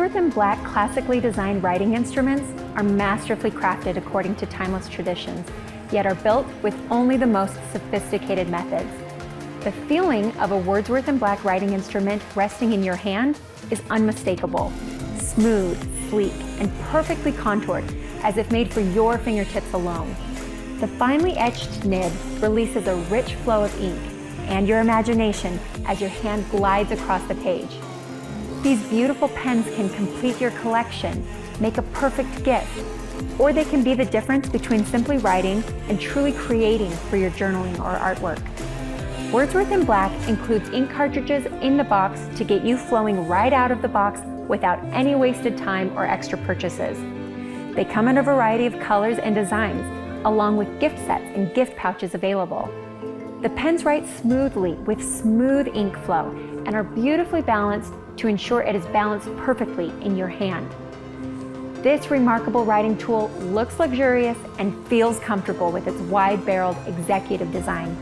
Wordsworth Black classically designed writing instruments are masterfully crafted according to timeless traditions, yet are built with only the most sophisticated methods. The feeling of a Wordsworth Black writing instrument resting in your hand is unmistakable. Smooth, sleek, and perfectly contoured, as if made for your fingertips alone. The finely etched nib releases a rich flow of ink and your imagination as your hand glides across the page. These beautiful pens can complete your collection, make a perfect gift, or they can be the difference between simply writing and truly creating for your journaling or artwork. Wordsworth Black includes ink cartridges in the box to get you flowing right out of the box without any wasted time or extra purchases. They come in a variety of colors and designs, along with gift sets and gift pouches available. The pens write smoothly with smooth ink flow and are beautifully balanced to ensure it is balanced perfectly in your hand. This remarkable writing tool looks luxurious and feels comfortable with its wide-barreled executive design.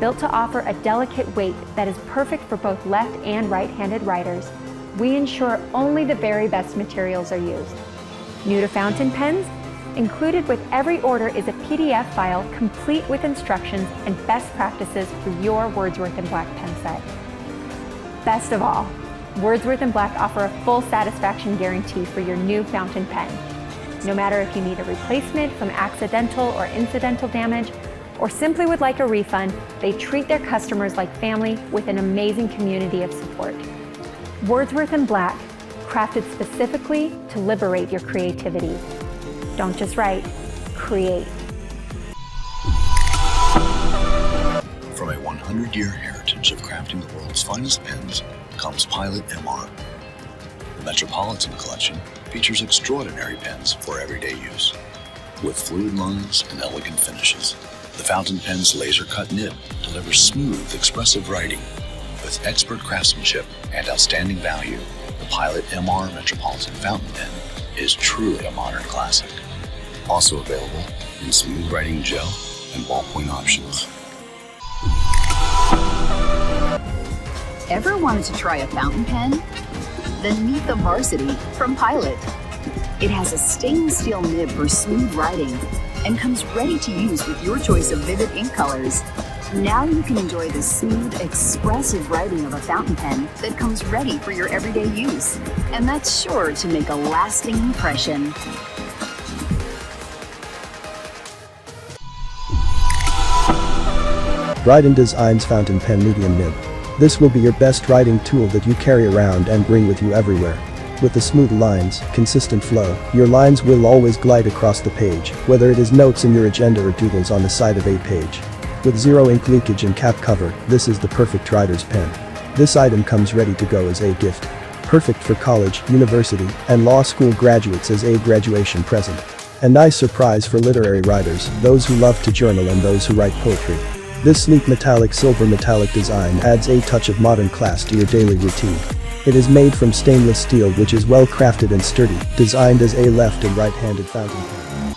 Built to offer a delicate weight that is perfect for both left and right-handed writers, we ensure only the very best materials are used. New to fountain pens? Included with every order is a PDF file complete with instructions and best practices for your Wordsworth Black pen set. Best of all, Wordsworth Black offer a full satisfaction guarantee for your new fountain pen. No matter if you need a replacement from accidental or incidental damage, or simply would like a refund, they treat their customers like family with an amazing community of support. Wordsworth Black, crafted specifically to liberate your creativity. Don't just write, create. From a 100-year heritage of crafting the world's finest pens comes Pilot MR. The Metropolitan collection features extraordinary pens for everyday use. With fluid lines and elegant finishes, the fountain pen's laser-cut nib delivers smooth, expressive writing. With expert craftsmanship and outstanding value, the Pilot MR Metropolitan fountain pen is truly a modern classic. Also available in smooth writing gel and ballpoint options. Ever wanted to try a fountain pen? Then meet the Varsity from Pilot. It has a stainless steel nib for smooth writing and comes ready to use with your choice of vivid ink colors. Now you can enjoy the smooth, expressive writing of a fountain pen that comes ready for your everyday use. And that's sure to make a lasting impression. Brydon Designs Fountain Pen Medium Nib. This will be your best writing tool that you carry around and bring with you everywhere. With the smooth lines, consistent flow, your lines will always glide across the page, whether it is notes in your agenda or doodles on the side of a page. With zero ink leakage and cap cover, this is the perfect writer's pen. This item comes ready to go as a gift. Perfect for college, university, and law school graduates as a graduation present. A nice surprise for literary writers, those who love to journal and those who write poetry. This sleek silver metallic design adds a touch of modern class to your daily routine. It is made from stainless steel, which is well crafted and sturdy, designed as a left and right-handed fountain pen.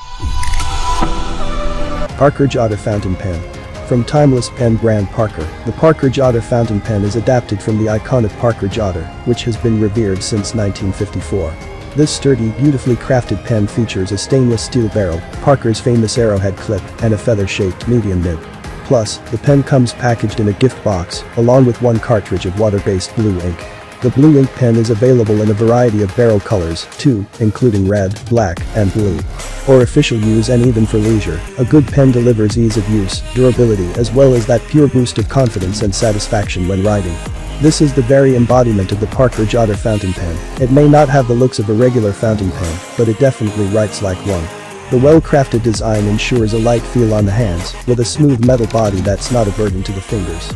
Parker Jotter Fountain Pen. From timeless pen brand Parker, the Parker Jotter fountain pen is adapted from the iconic Parker Jotter, which has been revered since 1954. This sturdy, beautifully crafted pen features a stainless steel barrel, Parker's famous arrowhead clip, and a feather-shaped medium nib. Plus, the pen comes packaged in a gift box, along with one cartridge of water-based blue ink. The blue ink pen is available in a variety of barrel colors, too, including red, black, and blue. For official use and even for leisure, a good pen delivers ease of use, durability, as well as that pure boost of confidence and satisfaction when writing. This is the very embodiment of the Parker Jotter fountain pen. It may not have the looks of a regular fountain pen, but it definitely writes like one. The well-crafted design ensures a light feel on the hands, with a smooth metal body that's not a burden to the fingers.